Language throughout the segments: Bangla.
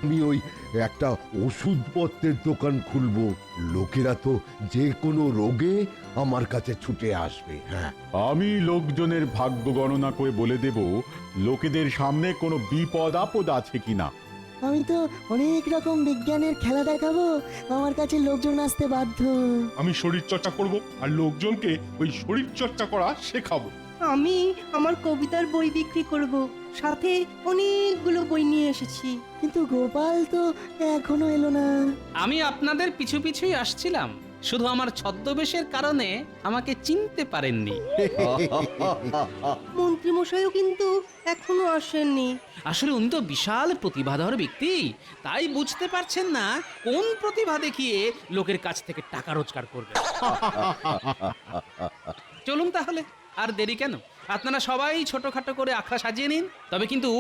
আমি ওই একটা ওষুধপত্রের দোকান খুলবো। লোকেরা তো যে কোনো রোগে আমার কাছে ছুটে আসবে। হ্যাঁ, আমি লোকজনের ভাগ্য গণনা করে বলে দেব লোকেদের সামনে কোনো বিপদ আপদ আছে কিনা। আমি তো অনেক রকম বিজ্ঞানের খেলা দেখাবো, আমার কাছে লোকজন আসতে বাধ্য। আমি শরীর চর্চা করব আর লোকজনকে ওই শরীর চর্চা করা শেখাবো। আমি আমার কবিতার বই বিক্রি করব, সাথে অনেকগুলো বই নিয়ে এসেছি। কিন্তু গোপাল তো এখনো এলো না। আমি আপনাদের পিছু পিছুই আসছিলাম, শুধু আমার ছদ্মবেশের কারণে আমাকে চিনতে পারেননি। মন্ত্রীমশাইও কিন্তু এখনো আসেননি। আসলে উনি তো বিশাল প্রতিভাধর ব্যক্তি, তাই বুঝতে পারছেন না কোন প্রতিভা দেখিয়ে লোকের কাছ থেকে টাকা রোজগার করবে। চলুন তাহলে, আর দেরি কেন? আপনারা সবাই ছোটখাটো করে আখড়া সাজিয়ে নিন, তবে কিন্তু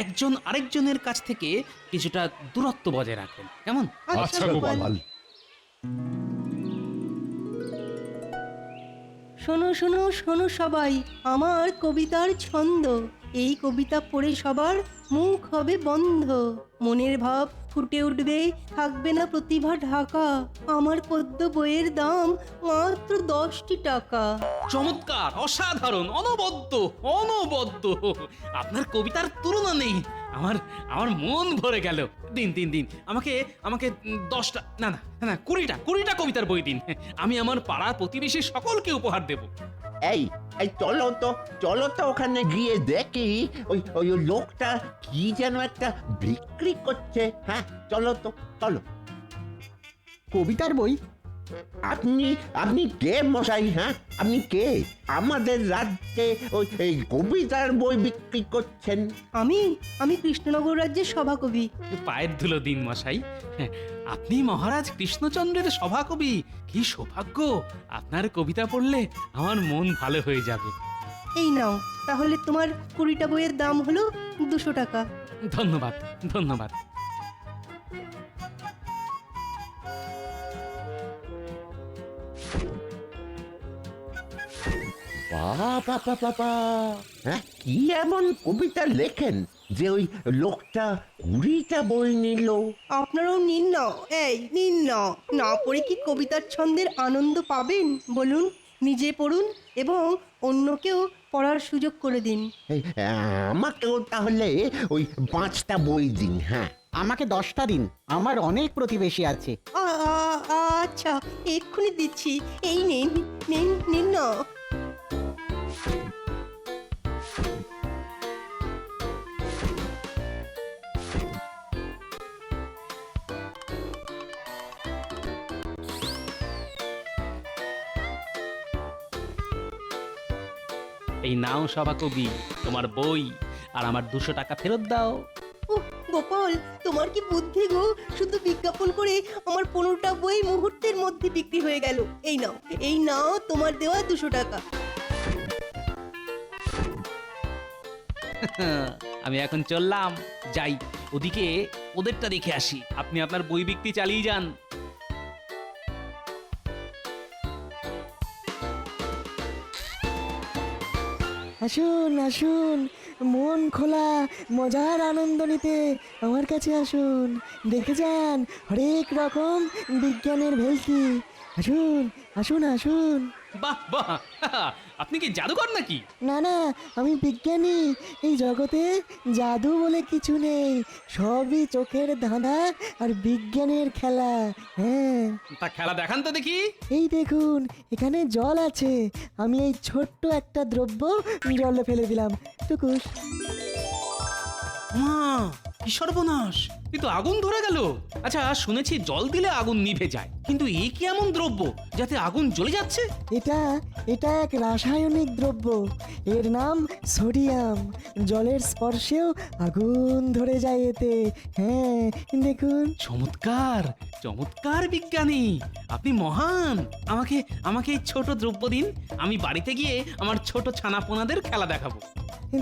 একজন আরেকজনের কাছ থেকে কিছুটা দূরত্ব বজায় রাখবেন, কেমন? আচ্ছা গোপাল। শোনো শোনো শোনো সবাই, আমার কবিতার ছন্দ। এই কবিতা পড়ে সবার মুখ হবে বন্ধ, মনের ভাব ফুটে উঠবে, থাকবে না প্রতিভা ঢাকা। আমার পদ্য বইয়ের দাম মাত্র 10টি টাকা। চমৎকার, অসাধারণ, অনবদ্য অনবদ্য। আপনার কবিতার তুলনা নেই। আমার আমার মন ভরে গেল। দিন দিন দিন, আমাকে আমাকে 10টা না না না 20টা কবিতার বই দিন। আমি আমার পাড়া প্রতিবেশী সকলকে উপহার দেব। এই এই চলো তো ওখানে গিয়ে দেখি ওই ওই লোকটা কি যেন একটা বিক্রি করছে। হ্যাঁ চলো তো, চলো। কবিতার বই? আপনি আপনি কে মশাই? হ্যাঁ আপনি কে? আমাদের রাজ্যে ওই এই কবিতার বই বিক্রি করছেন? আমি কৃষ্ণনগর রাজ্যের সভাকবি। পায়ের ধুলো দিন মশাই। আপনি মহারাজ কৃষ্ণচন্দ্রের সভাকবি। কি সৌভাগ্য! আপনার কবিতা পড়লে আমার মন ভালো হয়ে যাবে। এই নাও, তাহলে তোমার 20টা বইয়ের দাম হলো 200 টাকা। ধন্যবাদ ধন্যবাদ। বাবা বাবা, হ্যাঁ কি এমন কবিতা লেখেন যে ওই লোকটা 20টা বই নিল? আপনারাও নিন না, এই নিন না। না পড়ে কি কবিতার ছন্দের আনন্দ পাবেন বলুন? নিজে পড়ুন এবং অন্যকেও পড়ার সুযোগ করে দিন। এই, আমাকেও তাহলে ওই 5টা বই দিন। হ্যাঁ আমাকে 10টা দিন, আমার অনেক প্রতিবেশী আছে। আচ্ছা, এক্ষুনি দিচ্ছি। এই নিন নিন নিন না। এই নাও সভাকবি, তোমার বই, আর আমার 200 টাকা ফেরত দাও। উহ, গোপাল, তোমার কি বুদ্ধি গো! শুধু বিজ্ঞাপন করে আমার 15টা বই মুহূর্তের মধ্যে বিক্রি হয়ে গেল। এই নাও তোমার দেওয়া 200 টাকা। আমি এখন চললাম, যাই ওদিকে ওদেরটা দেখে আসি। আপনি আপনার বই বিক্রি চালিয়ে যান। আসুন আসুন, মন খোলা মজার আনন্দ নিতে আমার কাছে আসুন। দেখে যান হরেক রকম বিজ্ঞানের ভেলকি। আসুন আসুন আসুন। বাহ বাহ, আপনি কি জাদুকর নাকি? না না, আমি বিজ্ঞানী। এই জগতে জাদু বলে কিছু নেই, সবই চোখের ধাঁধা আর বিজ্ঞানের খেলা। হ্যাঁ, তা খেলা দেখান তো দেখি। এই দেখুন, এখানে জল আছে। আমি এই ছোট্ট একটা দ্রব্য জলে ফেলে দিলাম, টুকুস। মা, কি সর্বনাশ! এ তো আগুন ধরে গেল। আচ্ছা, শুনেছি জল দিলে আগুন নিভে যায়, কিন্তু এ কি এমন দ্রব্য যাতে আগুন জ্বলে যাচ্ছে? এটা এটা এক রাসায়নিক দ্রব্য, এর নাম সোডিয়াম। জলের স্পর্শেও আগুন ধরে যায় এতে। হ্যাঁ দেখুন। চমৎকার চমৎকার বিজ্ঞানী, আপনি মহান। আমাকে আমাকে এই ছোট দ্রব্য দিন, আমি বাড়িতে গিয়ে আমার ছোট ছানাপোনাদের খেলা দেখাবো।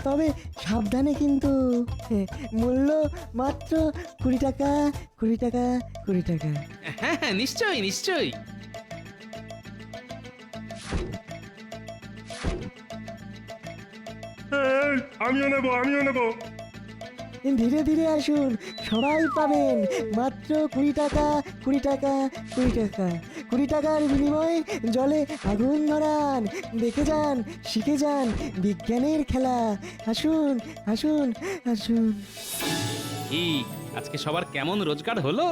তবে সাবধানে কিন্তু। মূল্য মাত্র 20 টাকা, 20 টাকা, 20 টাকা। হ্যাঁ হ্যাঁ, নিশ্চয়ই নিশ্চয়ই। এই, আমিও নেব। ধীরে ধীরে আসুন, সবাই পাবেন মাত্র 20 টাকা, 20 টাকা, 20 টাকা। 20 টাকার বিনিময়ে জলে আগুন ধরান, দেখে যান, শিখে যান বিজ্ঞানের খেলা। আসুন আসুন আসুন। কি আজকে সবার কেমন রোজগার হলো?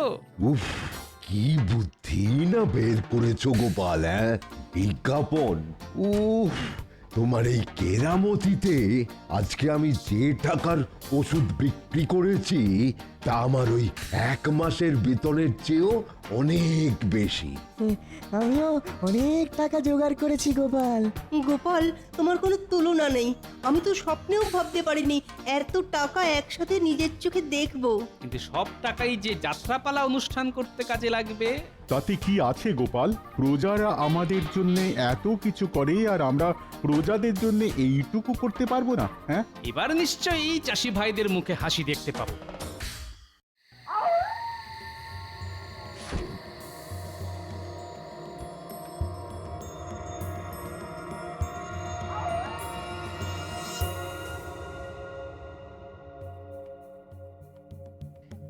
উফ, কি বুদ্ধি না বের করেছো গোপাল, হ্যাঁ? বিজ্ঞাপন, উফ, তোমার এই কেরামতিতে আজকে আমি যে টাকার ওষুধ বিক্রি করেছি তা আমার ওই 1 মাসের বেতনের চেয়েও অনেক বেশি। আমিও অনেক টাকা জোগাড় করেছি গোপাল। গোপাল, তোমার কোনো তুলনা নেই। আমি তো স্বপ্নেও ভাবতে পারিনি এত টাকা একসাথে নিজের চোখে দেখবো। কিন্তু সব টাকাই যে যাত্রাপালা অনুষ্ঠান করতে কাজে লাগবে। তাতে কি আছে গোপাল? প্রজারা আমাদের জন্য এত কিছু করে আর আমরা প্রজাদের জন্য এইটুকু করতে পারবো না? হ্যাঁ, এবার নিশ্চয়ই চাষি ভাইদের মুখে হাসি দেখতে পাবো।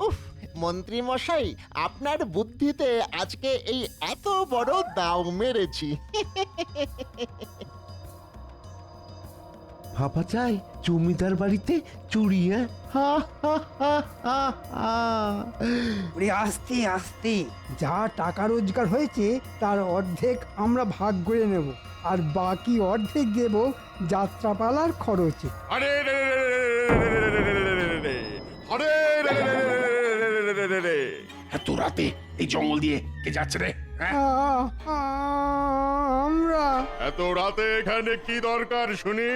উফ, মন্ত্রী মশাই, আপনার বুদ্ধিতে আজকে এই এত বড় দাও মেরেছি। ভাবা যায় জমিদার বাড়িতে চুরি, হ্যাঁ? হা, হা, হা, হা, হা। ওরে আস্তে আস্তে, যা টাকা রোজগার হয়েছে তার অর্ধেক আমরা ভাগ করে নেব, আর বাকি অর্ধেক দেব যাত্রাপালার খরচে। আরে রে রে রে রে রে রে রে রে রে। আরে রে রে রে রে রে রে রে রে রে। এত রাতে এই জঙ্গল দিয়ে কে যাচ্ছে রে? হ্যাঁ? আমরা এত রাতে এখানে কি দরকার শুনি?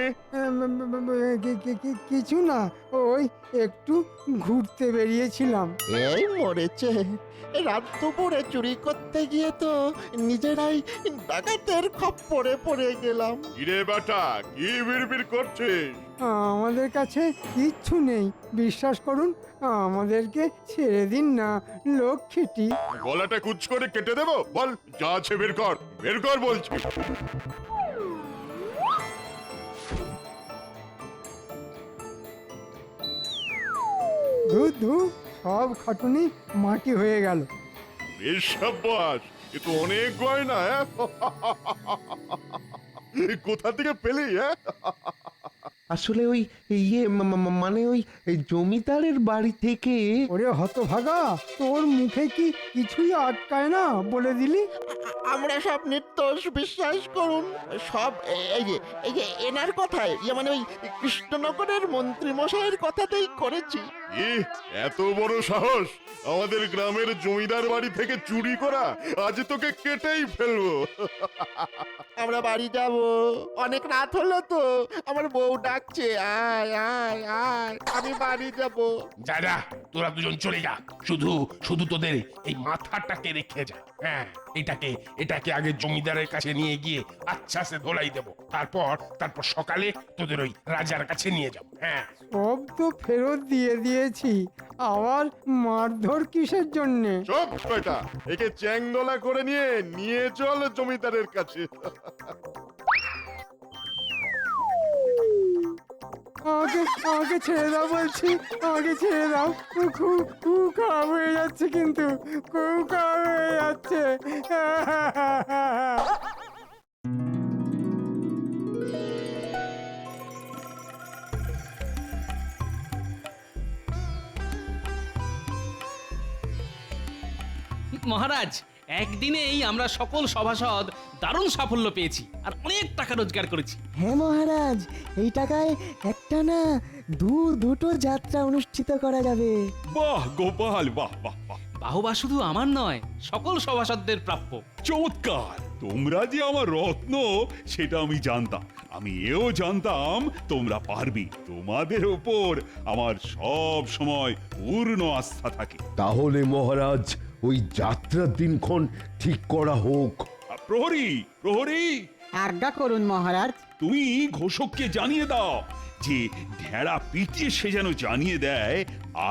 কিছু না, ওই একটু ঘুরতে বেরিয়েছিলাম। এই মরেছে, রাত দুপুরে চুরি করতে গিয়ে তো নিজেরাই ডাকাতের খপ্পরে পড়ে গেলাম। ইরে বেটা, কি বিড়বিড় করছিস? আমাদের কাছে কিচ্ছু নেই, বিশ্বাস করুন, আমাদেরকে ছেড়ে দিন না লক্ষ্মীটি। গলাটা কুচ করে কেটে দেবো? বল, যা আছে বের কর, বের কর বলছি। ধুর ধুর, সব খাটুনি মাটি হয়ে গেল। বেশ সাব্বাস, এ তো অনেক গয়না, হ্যাঁ? কোথা থেকে পেলি, হ্যাঁ? আসলে ওই মানে ওই জমিদারের বাড়ি থেকে। ওরে হতভাগা, তোর মুখে কি কিছুই আটকায় না বলে দিলি? আমরা সব নির্দোষ, বিশ্বাস করুন। সব এই যে এনার কথায়, মানে ওই কৃষ্ণনগরের মন্ত্রী মশাইয়ের কথাতেই করেছি। এত বড় সাহস আমাদের গ্রামের জমিদার বাড়ি থেকে চুরি করা! আজ তোকে কেটেই ফেলবো। আমরা বাড়ি যাব, অনেক রাত হলো তো, আমার বউ ডাকছে, আয় আয় আয়, আমি বাড়ি যাব। যা যা, তোরা দুজন চলে যা। শুধু শুধু তোদের এই মাথাটাকে রেখে যা। হ্যাঁ, এটাকে আগে জমিদারের কাছে নিয়ে গিয়ে আচ্ছা সে ধোলাই দেবো। তারপর সকালে তোদের ওই রাজার কাছে নিয়ে যাবো। হ্যাঁ, সব তো ফেরত দিয়ে দিয়েছি, আবার মারধর কিসের জন্যে? চুপ বেটা, একে চ্যাংদোলা করে নিয়ে চল জমিদারের কাছে। আমাকে ছেড়ে দাও বলছি, আমাকে ছেড়ে দাও। খুব খুব খারাপ হয়ে যাচ্ছে, কিন্তু খুব খারাপ হয়ে যাচ্ছে। মহারাজ, একদিনেই আমরা সকল সভাসদ দারুণ সাফল্য পেয়েছি আর অনেক টাকা রোজগার করেছি। হ্যাঁ মহারাজ, এই টাকায় একটা না দুটো যাত্রা অনুষ্ঠিত করা যাবে। বাহ গোপাল, বাহ বাহ বাহ, বাহবা শুধু আমার নয়, সকল সভাসদদের প্রাপ্য। চমৎকার! তোমরা যে আমার রত্ন সেটা আমি জানতাম। আমি এও জানতাম তোমরা পারবে। তোমাদের ওপর আমার সব সময় পূর্ণ আস্থা থাকে। তাহলে মহারাজ, ওই যাত্রার দিনক্ষণ ঠিক করা হোক। প্রহরী, প্রহরী, আজ্ঞা করুন মহারাজ। তুমি ঘোষককে জানিয়ে দাও যে ঢেড়া পিটিয়ে সে যেন জানিয়ে দেয়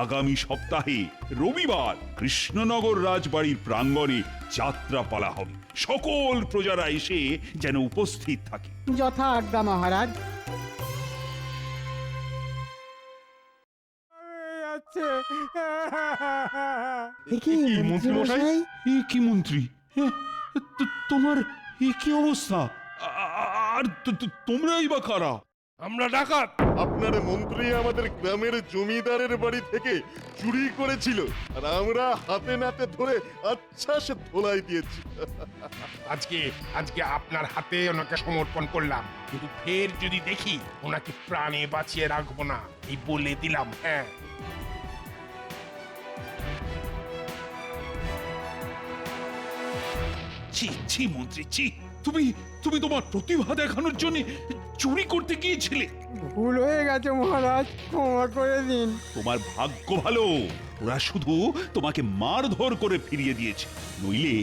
আগামী সপ্তাহে রবিবার কৃষ্ণনগর রাজবাড়ির প্রাঙ্গণে যাত্রাপালা হবে। সকল প্রজারা এসে যেন উপস্থিত থাকে। যথা আজ্ঞা মহারাজ। হচ্ছে। এ কি মন্ত্রী মশাই? কি মন্ত্রী? হ্যাঁ, তোমার কি অবস্থা? আর তোমরাই বা কারা? আমরা ডাকাত। আপনার মন্ত্রী আমাদের গ্রামের জমিদারের বাড়ি থেকে চুরি করেছিল আর আমরা হাতে নাতে ধরে আচ্ছা সে ধোলাই দিয়েছি। আজকে আজকে আপনার হাতে ওনাকে সমর্পণ করলাম, কিন্তু ফের যদি দেখি ওনাকে প্রাণে বাঁচিয়ে রাখবো না, এই বলে দিলাম। হ্যাঁ, ছি ছি মন্ত্রী, ছি! তুমি তুমি তোমার প্রতিভা দেখানোর জন্য চুরি করতে গিয়েছিলে। ভুল হয়ে গেছে মহারাজ, ক্ষমা করে দিন। তোমার ভাগ্য ভালো, ওরা শুধু তোমাকে মারধর করে ফিরিয়ে দিয়েছে, নইলে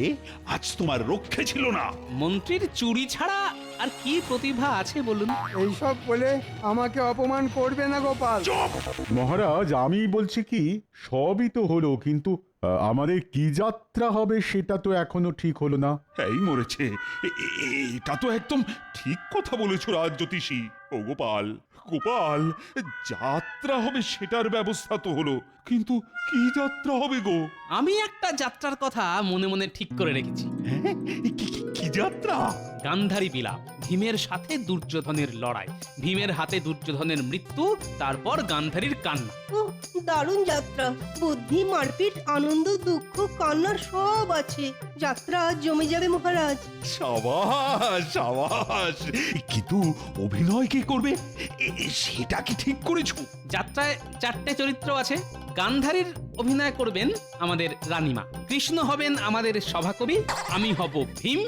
আজ তোমার রক্ষে ছিল না। মন্ত্রীর চুরি ছাড়া আর কি প্রতিভা আছে বলুন? এইসব বলে আমাকে অপমান করবে না গোপাল। মহারাজ, আমি বলছি কি, সবই তো হলো, কিন্তু আমাদের কি যাত্রা হবে সেটা তো এখনো ঠিক হলো না। এই মরেছে, এটা তো একদম ঠিক কথা বলেছো রাজ জ্যোতিষী। ও গোপাল, গোপাল, যাত্রা হবে সেটার ব্যবস্থা তো হলো, কিন্তু কি যাত্রা হবে গো? আমি একটা যাত্রার কথা মনে মনে ঠিক করে রেখেছি। হ্যাঁ, কি যাত্রা? গান্ধারী বিলাপ, ভীমের সাথে দুর্যোধনের লড়াই, ভীমের হাতে দুর্যোধনের মৃত্যু, তারপর গান্ধারীর কান্না। ওহ, দারুণ যাত্রা। বুদ্ধি, মারপিট, আনন্দ, দুঃখ, কান্নার সব আছে। যাত্রা জমে যাবে মহারাজ। সাবাস সাবাস, কিন্তু অভিনয় কে করবে সেটা কি ঠিক করেছো? যাত্রায় 4টে চরিত্র আছে। গান্ধারীর অভিনয় করবেন আমাদের রানীমা, কৃষ্ণ হবেন আমাদের সভাকবি, আমি হব ভীম,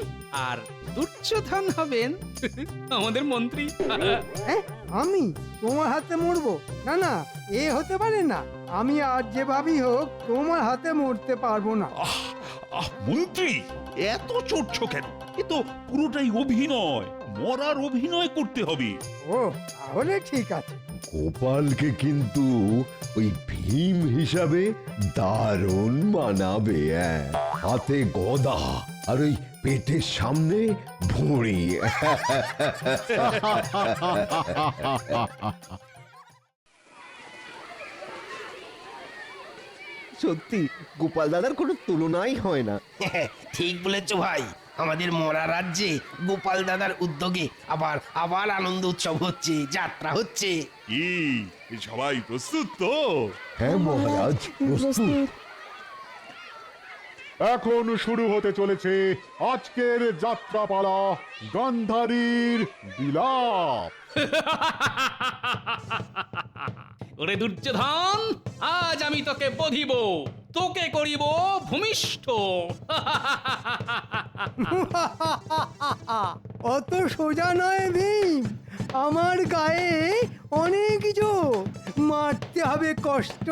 আর দুর্যোধন হবেন আমাদের মন্ত্রী। হ্যাঁ, আমি তোমার হাতে মরবো? না না, এ হতে পারে না। আমি আর যেভাবেই হোক তোমার হাতে মরতে পারবো না। মন্ত্রী, এত চড়ছো কেন? এ তো পুরোটাই অভিনয়, মরার অভিনয় করতে হবে। ও, তাহলে ঠিক আছে। গোপালকে কিন্তু ওই ভীম হিসাবে দারুণ মানাবে। হাতে গদা আর ওই পেটের সামনে ভুঁড়ি। সত্যি গোপাল দাদার কোনো তুলনাই হয় না। ঠিক বলেছো ভাই, আমাদের মরা রাজ্যে গোপাল দাদার উদ্যোগে আবার আবার আনন্দ উৎসব হচ্ছে, যাত্রা হচ্ছে। কি সবাই প্রস্তুত তো? হ্যাঁ মহারাজ, প্রস্তুত। এখন শুরু হতে চলেছে আজকের যাত্রাপালা, গান্ধারীর বিলাপ। ওরে দুর্যোধন, আজ আমি তোকে বধিব, তোকে করিব ভূমিষ্ঠ। অত সোজা নয় ভীম, আমার গায়ে অনেক জোর, মারতে হবে কষ্ট।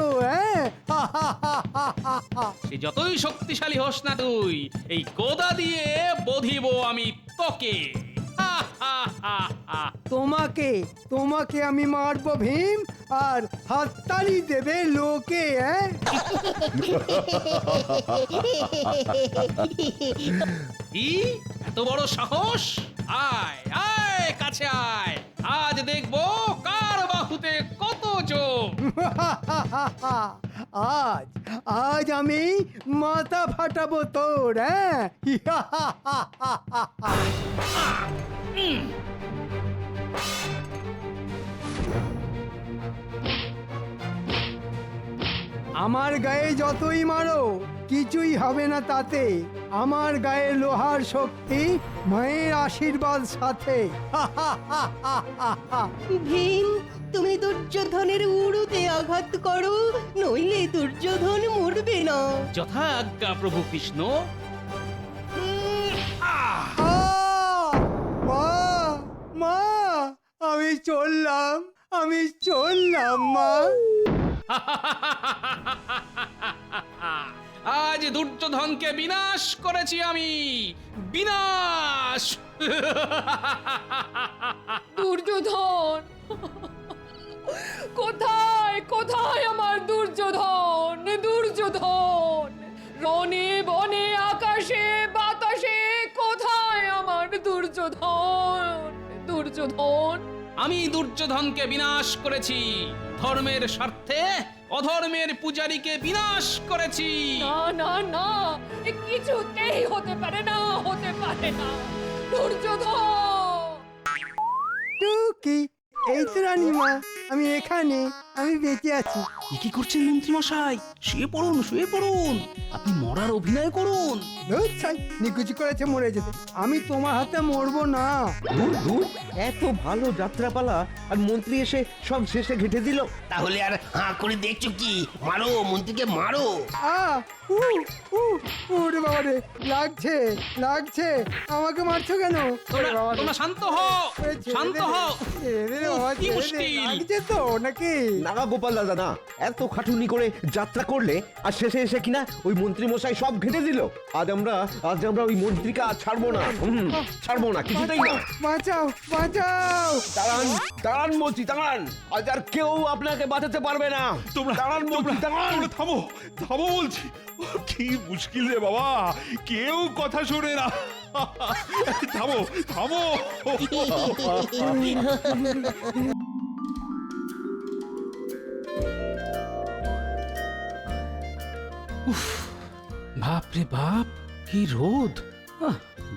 সে যতই শক্তিশালী হোস না তুই, এই গোদা দিয়ে বধিব আমি তোকে। তোমাকে তোমাকে আমি মারবো ভীম, আর হাততালি দেবে লোকে। কি এত বড় সাহস? আয় আয়, কাছে আয়, আজ দেখবো কার বাহুতে কত জোর। আজ আজ আমি মাথা ফাটাবো তোর। আমার গায়ে যতই মারো কিছুই হবে না তাতে। আমার গায়ে লোহার শক্তি, মায়ের আশীর্বাদ সাথে। ভীম, তুমি দুর্যোধনের উড়ুতে আঘাত করো, নইলে দুর্যোধন মরবে না। যথা আজ্ঞা প্রভু কৃষ্ণ। মা, মা, আমি চললাম, আমি চললাম মা। আজ দুর্যোধনকে বিনাশ করেছি আমি, বিনাশ। দুর্যোধন কোথায়, কোথায় আমার দুর্যোধন? দুর্যোধন রণে বনে আকাশে বাতাসে, কোথায় আমার দুর্যোধন? দুর্যোধন, আমি দুর্যোধনকে বিনাশ করেছি, ধর্মের স্বার্থে অধর্মের পূজারীকে বিনাশ করেছি। না না না, এ কিছুতেই হতে পারে না, হতে পারে না। দুর্যোধন! টুকি, এই তো রানীমা, আমি এখানে, আমি বেঁচে আছি। এ কি করছেন মন্ত্রী মশাই? শুয়ে পড়ুন, শুয়ে পড়ুন। আপনি মরার অভিনয় করুন। ধুর ছাই, নিকুচি করেছে মরে যেতে। আমি তোমার হাতে মরবো না। দূর দূর, এত ভালো যাত্রাপালা আর মন্ত্রী এসে সব শেষে ঘেটে দিল। তাহলে আর হাঁ করে দেখছো কি? মারো, মন্ত্রীকে মারো। আ উ উ ওরে বাবা রে, লাগছে লাগছে, আমাকে মারছো কেন? ওরে বাবা রে, তোমরা শান্ত হও, ওরে ছেড়ে শান্ত দে, হও। ছেড়ে দে রে বাবা, কি ছেড়ে দে। মুশকিল? লাগছে তো নাকি? না গোপাল দাদা না, এত খাটুনি করে যাত্রা করলে আর শেষে এসে কিনা ওই মন্ত্রী মশাই সব ঘেটে দিল। আজ আমরা ওই মন্ত্রীকে আর ছাড়বো না, ছাড়বো না, কিছুতেই না। বাঁচাও বাঁচাও! দাঁড়ান দাঁড়ান বলছি, দাঁড়ান। আজ আর কেউ আপনাকে বাঁচাতে পারবে না। তোমরা দাঁড়ান বলছি, দাঁড়ান। তোমরা থামো, থামো বলছি। কি মুশকিল রে বাবা, কেউ কথা শোনে না। থামো, থামো। বাপ রে বাপ, কি রোদ!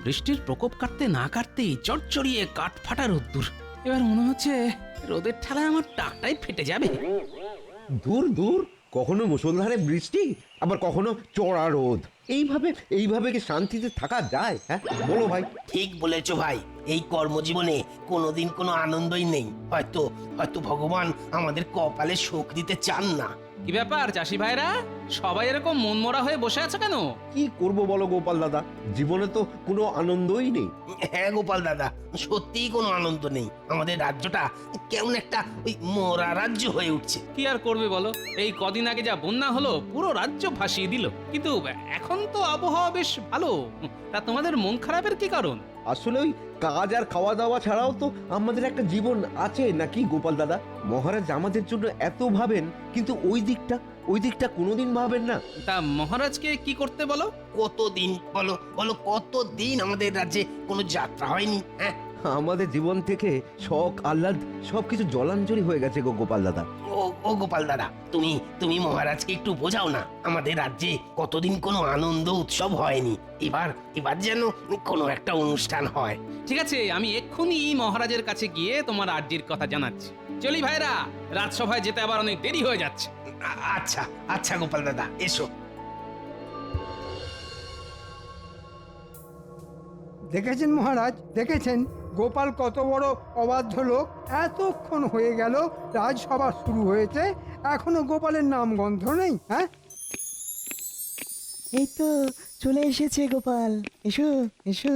বৃষ্টির প্রকোপ কাটতে না কাটতেই চড়চড়িয়ে কাঠ ফাটা রোদ্দুর। এবার মনে হচ্ছে রোদের ঠেলায় আমার টাকটাই ফেটে যাবে। দূর দূর, কখনো মুষলধারে বৃষ্টি, আবার কখনো চড়া রোদ। এইভাবে কি শান্তিতে থাকা যায়? হ্যাঁ বলো ভাই। ঠিক বলেছো ভাই, এই কর্মজীবনে কোনোদিন কোনো আনন্দই নেই। হয়তো হয়তো ভগবান আমাদের কপালে সুখ দিতে চান না। কি ব্যাপার চাষি ভাইরা, সবাই এরকম মনমরা হয়ে বসে আছে কেন? কি করব বলো গোপাল দাদা, জীবনে তো কোনো আনন্দই নেই। হ্যাঁ গোপাল দাদা, সত্যিই কোনো আনন্দ নেই। আমাদের রাজ্যটা কেমন একটা ওই মরা রাজ্য হয়ে উঠছে। কি আর করবে বলো, এই কদিন আগে যা বন্যা হলো পুরো রাজ্য ভাসিয়ে দিল। কিন্তু এখন তো আবহাওয়া বেশ ভালো। তা তোমাদের মন খারাপের কি কারণ? আসলে ওই কাজ আর খাওয়া দাওয়া ছাড়াও তো আমাদের একটা জীবন আছে নাকি গোপাল দাদা? মহারাজ আমাদের জন্য এত ভাবেন, কিন্তু ওই দিকটা কোনোদিন ভাবেন না। তা মহারাজকে কি করতে বলো? কতদিন বলো বলো, কতদিন আমাদের রাজ্যে কোনো যাত্রা হয়নি? হ্যাঁ, আমাদের জীবন থেকে শখ আহ্লাদ সবকিছু জলাঞ্জলি হয়ে গেছে গো গোপাল দাদা। ও গোপাল দাদা, তুমি মহারাজকে একটু বোঝাও না। আমাদের রাজ্যে কতদিন কোনো আনন্দ উৎসব হয়নি। এবার যেন কোনো একটা অনুষ্ঠান হয়। ঠিক আছে, আমি এক্ষুনি মহারাজের কাছে গিয়ে তোমার আর্জির কথা জানাচ্ছি। চলি ভাইরা, রাজসভায় যেতে আবার অনেক দেরি হয়ে যাচ্ছে। আচ্ছা আচ্ছা গোপাল দাদা, এসো। দেখেছেন মহারাজ, দেখেছেন গোপাল কত বড় অবাধ্য লোক। এতক্ষণ হয়ে গেল রাজসভা শুরু হয়েছে, এখনো গোপালের নাম গন্ধ নেই। হ্যাঁ, এই তো চলে এসেছে গোপাল, এসো এসো।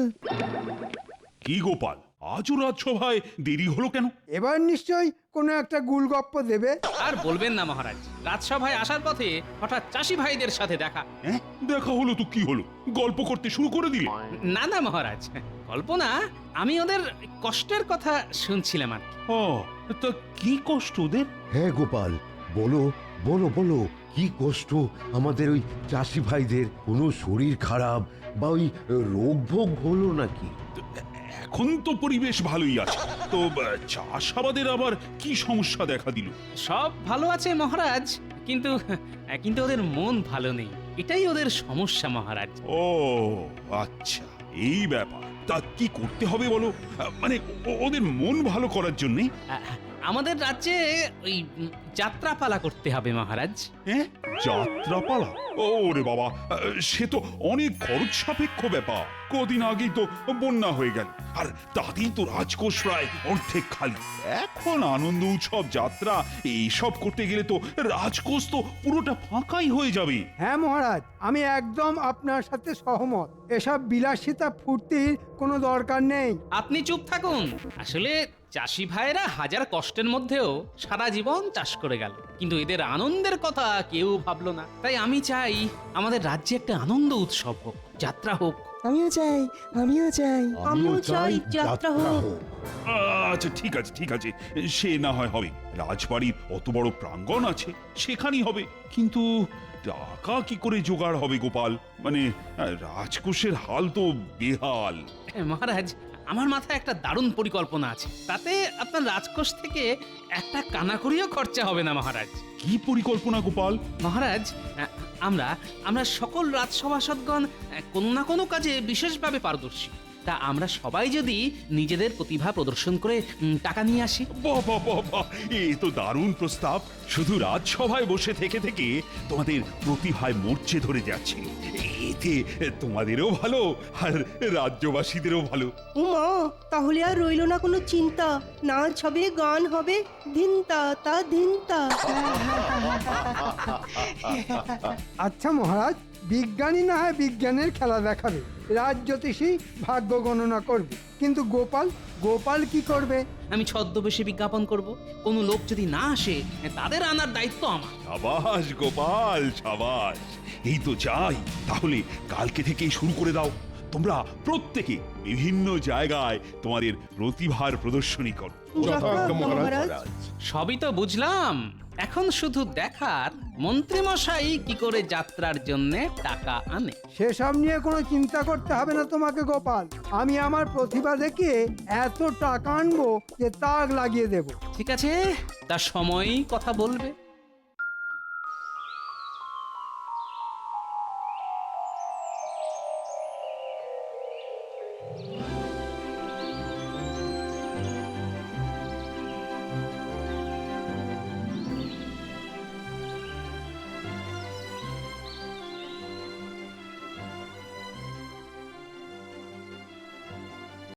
কি গোপাল, আজও রাজসভায় দেরি হলো কেন? এবার নিশ্চয়ই কোনো একটা গুলগপ্প দেবে। আর বলবেন না মহারাজ, রাজসভায় আসার পথে হঠাৎ চাষি ভাইদের সাথে দেখা। হ্যাঁ, দেখা হলো তো কি হলো? গল্প করতে শুরু করে দিলে? না না মহারাজ, গল্প না, আমি ওদের কষ্টের কথা শুনছিলাম আর কি। ও, তা কি কষ্ট ওদের? হ্যাঁ গোপাল, বলো বলো বলো, কি কষ্ট আমাদের ওই চাষি ভাইদের? কোনো শরীর খারাপ বা ওই রোগ ভোগ হলো নাকি? এখন তো পরিবেশ ভালোই আছে, তো চাষাবাদের আবার কি সমস্যা দেখা দিল? সব ভালো আছে মহারাজ, কিন্তু ওদের মন ভালো নেই, এটাই ওদের সমস্যা মহারাজ। ও আচ্ছা, এই ব্যাপার। তা কি করতে হবে বলো? মানে ওদের মন ভালো করার জন্য আমাদের রাজ্যে ওই যাত্রাপালা করতে হবে মহারাজ। হ্যাঁ, যাত্রাপালা? ওরে বাবা, সে তো অনেক খরচ সাপেক্ষ ব্যাপার। কদিন আগেই তো বন্যা হয়ে গেল, আর তাতেই তো রাজকোষ প্রায় অর্ধেক খালি। এখন আনন্দ উৎসব, যাত্রা এইসব করতে গেলে তো রাজকোষ তো পুরোটা ফাঁকাই হয়ে যাবে। হ্যাঁ মহারাজ, আমি একদম আপনার সাথে সহমত। এসব বিলাসিতা ফুর্তির কোনো দরকার নেই। আপনি চুপ থাকুন। আসলে চাষি ভাইরা হাজার কষ্টের মধ্যেও সারা জীবন চাষ করে গেল, কিন্তু এদের আনন্দের কথা কেউ ভাবলো না। তাই আমি চাই আমাদের রাজ্যে একটা আনন্দ উৎসব হোক, যাত্রা হোক। আমিও চাই, আমিও চাই। আমিও চাই যাত্রা হোক। আচ্ছা ঠিক আছে, ঠিক আছে, সে না হয় হবে। রাজবাড়ির অত বড় প্রাঙ্গণ আছে, সেখানেই হবে। কিন্তু টাকা কি করে জোগাড় হবে গোপাল? মানে রাজকোষের হাল তো বেহাল। মহারাজ, আমার মাথায় একটা দারুণ পরিকল্পনা আছে, তাতে আপনার রাজকোষ থেকে একটা কানাকড়িও খরচা হবে না মহারাজ। কি পরিকল্পনা গোপাল? মহারাজ, আমরা আমরা সকল রাজসভাসদগণ কোনো না কোনো কাজে বিশেষভাবে পারদর্শী। তা আমরা সবাই যদি নিজেদের প্রতিভা প্রদর্শন করে টাকা নিয়ে আসি। বাহ বাহ বাহ বাহ, এ তো দারুণ প্রস্তাব। শুধু রাজসভায় বসে থেকে থেকে তোমাদের প্রতিভায় মরচে ধরে যাচ্ছে। এতে তোমাদেরও ভালো আর রাজ্যবাসীদেরও ভালো। উমা, তাহলে আর রইল না কোনো চিন্তা। নাচ হবে, গান হবে, ধিনতা তা ধিনতা। আচ্ছা মহারাজ, বিজ্ঞানী না হয় বিজ্ঞানের খেলা দেখাবে, রাজজ্যোতিষী ভাগ্য গণনা করবে, কিন্তু গোপাল গোপাল কি করবে? আমি ছদ্মবেশে বিজ্ঞাপন করব। কোনো লোক যদি না আসে, তাদের আনার দায়িত্ব আমার। সাবাস গোপাল, সাবাস। এই তো চাই। তাহলে কালকে থেকেই শুরু করে দাও। তোমরা প্রত্যেকে বিভিন্ন জায়গায় তোমাদের প্রতিভার প্রদর্শনী করো। যথাজ্ঞা মহারাজ। সবই তো বুঝলাম, এখন শুধু দেখার মন্ত্রীমশাই কি করে যাত্রার জন্য টাকা আনে। সেসব নিয়ে কোনো চিন্তা করতে হবে না তোমাকে গোপাল। আমি আমার প্রতিভা দেখিয়ে এত টাকা আনবো যে তাক লাগিয়ে দেব। ঠিক আছে, তার সময়ই কথা বলবে।